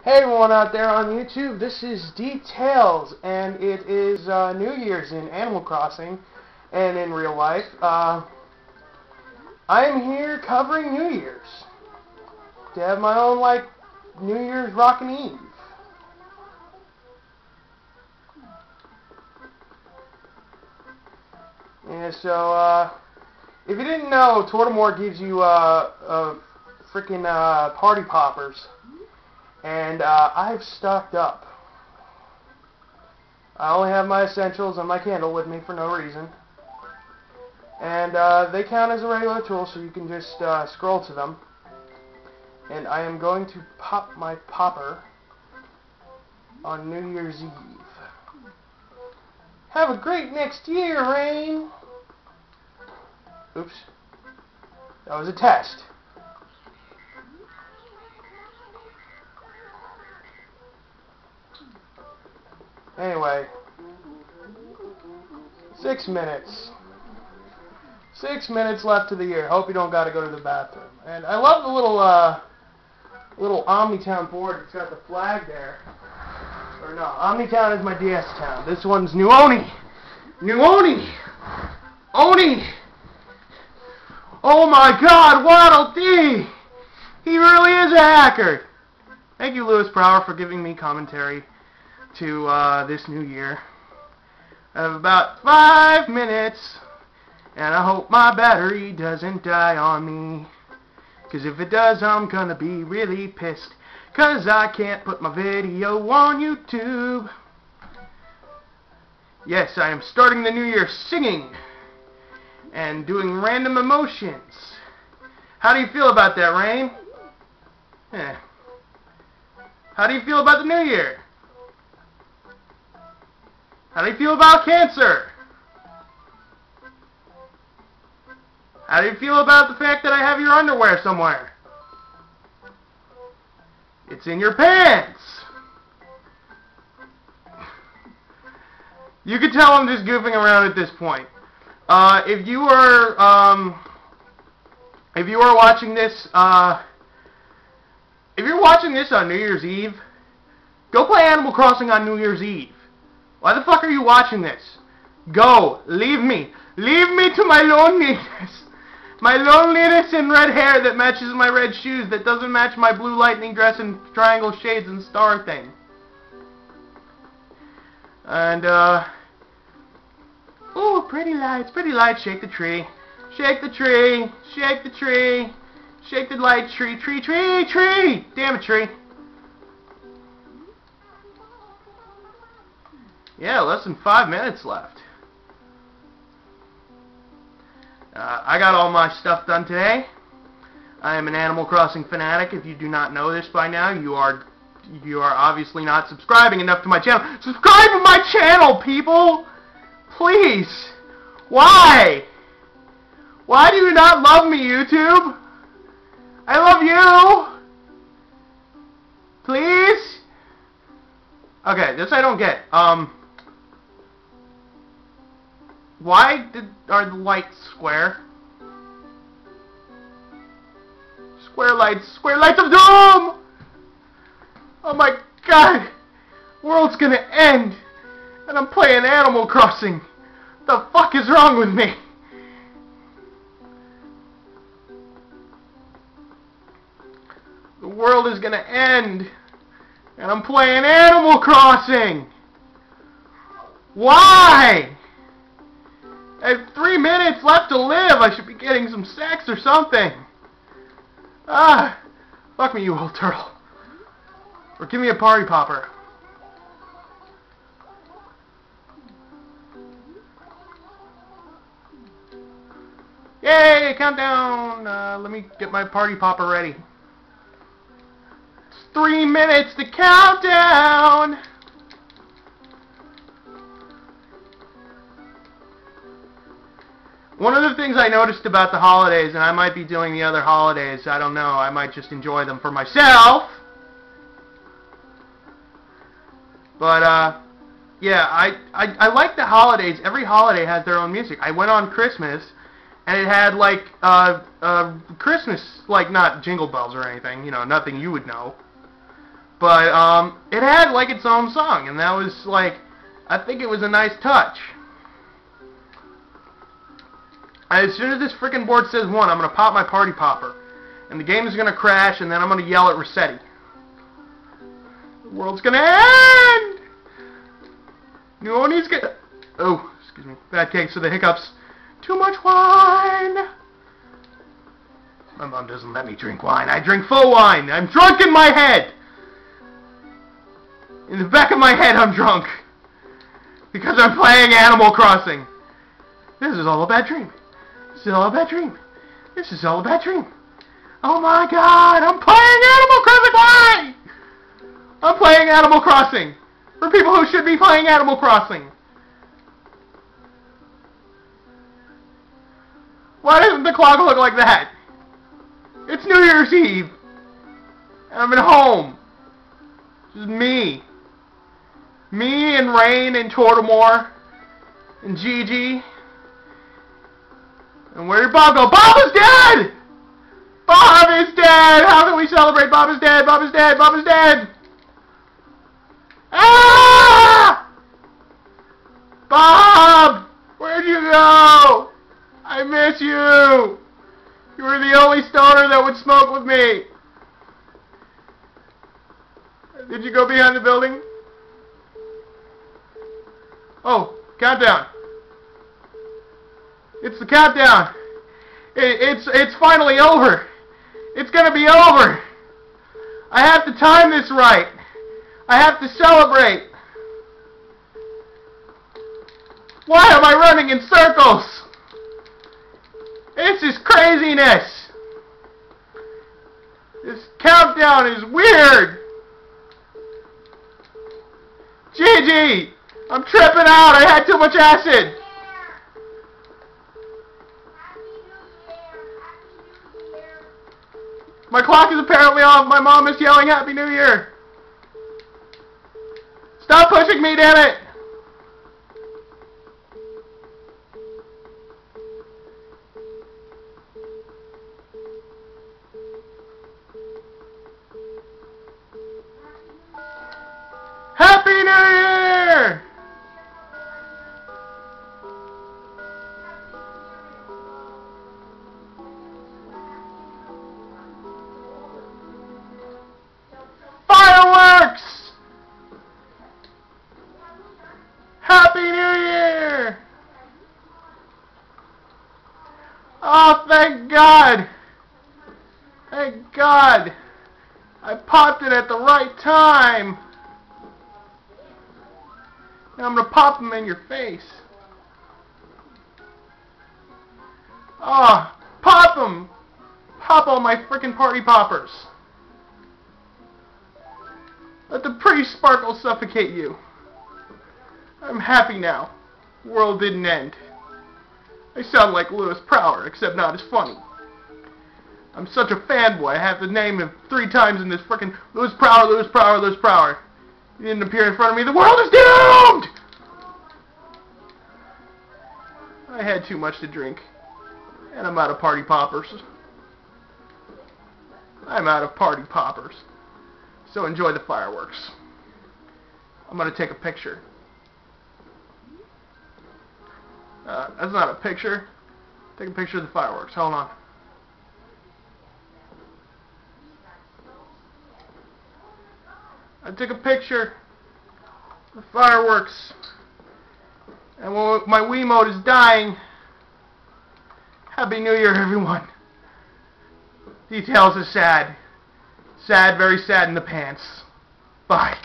Hey everyone out there on YouTube, this is Details, and it is New Year's in Animal Crossing and in real life. I am here covering New Year's to have my own, New Year's Rockin' Eve. Yeah, so, if you didn't know, Tortimore gives you, freaking, party poppers. And I've stocked up. I only have my essentials and my candle with me for no reason. And they count as a regular tool, so you can just scroll to them. And I am going to pop my popper on New Year's Eve. Have a great next year, Rain! Oops. That was a test. Anyway, 6 minutes. 6 minutes left to the year. Hope you don't gotta go to the bathroom. And I love the little Omnitown board. It's got the flag there. Or no, Omnitown is my DS town. This one's New Oni. New Oni! Oni! Oh my God, Waddle Dee! He really is a hacker! Thank you, Lewis Brower, for giving me commentary to this new year. I have about 5 minutes, and I hope my battery doesn't die on me, because if it does, I'm gonna be really pissed, because I can't put my video on YouTube. Yes, I am starting the new year singing and doing random emotions. How do you feel about that, Rain? How do you feel about the new year? How do you feel about cancer? How do you feel about the fact that I have your underwear somewhere? It's in your pants! You can tell I'm just goofing around at this point. If you are watching this, if you're watching this on New Year's Eve, go play Animal Crossing on New Year's Eve. Why the fuck are you watching this? Go. Leave me. Leave me to my loneliness. My loneliness and red hair that matches my red shoes that doesn't match my blue lightning dress and triangle shades and star thing. And, ooh, pretty lights, shake the tree. Shake the tree, shake the tree. Shake the light tree, tree, tree, tree. Damn it, tree. Yeah, less than 5 minutes left. I got all my stuff done today. I am an Animal Crossing fanatic. If you do not know this by now, you are obviously not subscribing enough to my channel. Subscribe to my channel, people! Please! Why? Why do you not love me, YouTube? I love you! Please? Okay, this I don't get. Why are the lights square? Square lights of doom! Oh my God! World's gonna end, and I'm playing Animal Crossing. The fuck is wrong with me? The world is gonna end, and I'm playing Animal Crossing. Why? I have 3 minutes left to live. I should be getting some sex or something. Ah, fuck me, you old turtle. Or give me a party popper. Yay, countdown. Let me get my party popper ready. It's 3 minutes to countdown. One of the things I noticed about the holidays, and I might be doing the other holidays, I don't know, I might just enjoy them for myself. But, yeah, I like the holidays. Every holiday has their own music. I went on Christmas, and it had, Christmas, not Jingle Bells or anything, you know, nothing you would know. But it had like its own song, and that was like, I think it was a nice touch. As soon as this freaking board says 1, I'm gonna pop my party popper, and the game is gonna crash, and then I'm gonna yell at Rossetti. The world's gonna end. New Orleans gonna. Oh, excuse me. Bad case of the hiccups. Too much wine. My mom doesn't let me drink wine. I drink full wine. I'm drunk in my head. In the back of my head, I'm drunk. Because I'm playing Animal Crossing. This is all a bad dream. This is all a bad dream. This is all a bad dream. Oh my God, I'm playing Animal Crossing. Why? I'm playing Animal Crossing. For people who should be playing Animal Crossing. Why doesn't the clock look like that? It's New Year's Eve. And I'm at home. Just me. Me and Rain and Tortimore and Gigi. And where did Bob go? Bob is dead! Bob is dead! How can we celebrate? Bob is dead! Bob is dead! Bob is dead! Ah! Bob! Where'd you go? I miss you! You were the only stoner that would smoke with me. Did you go behind the building? Oh, countdown. It's the countdown. It's finally over. It's gonna be over. I have to time this right. I have to celebrate. Why am I running in circles? This is craziness. This countdown is weird. Gigi, I'm tripping out. I had too much acid. My clock is apparently off. My mom is yelling Happy New Year. Stop pushing me, damn it. Happy New Year! Fireworks! Happy New Year! Oh, thank God! Thank God! I popped it at the right time! Now I'm going to pop them in your face. Oh, pop them! Pop all my frickin' party poppers. Let the pretty sparkle suffocate you. I'm happy now. The world didn't end. I sound like Lewis Prowler, except not as funny. I'm such a fanboy, I have to name him 3 times in this frickin' Lewis Prowler, Lewis Prowler, Lewis Prowler. He didn't appear in front of me. The world is doomed! I had too much to drink. And I'm out of party poppers. I'm out of party poppers. So enjoy the fireworks. I'm going to take a picture. That's not a picture. Take a picture of the fireworks. Hold on. I took a picture of the fireworks. And when my Wiimote is dying, Happy New Year, everyone. Details are sad. Sad, very sad in the pants. Bye.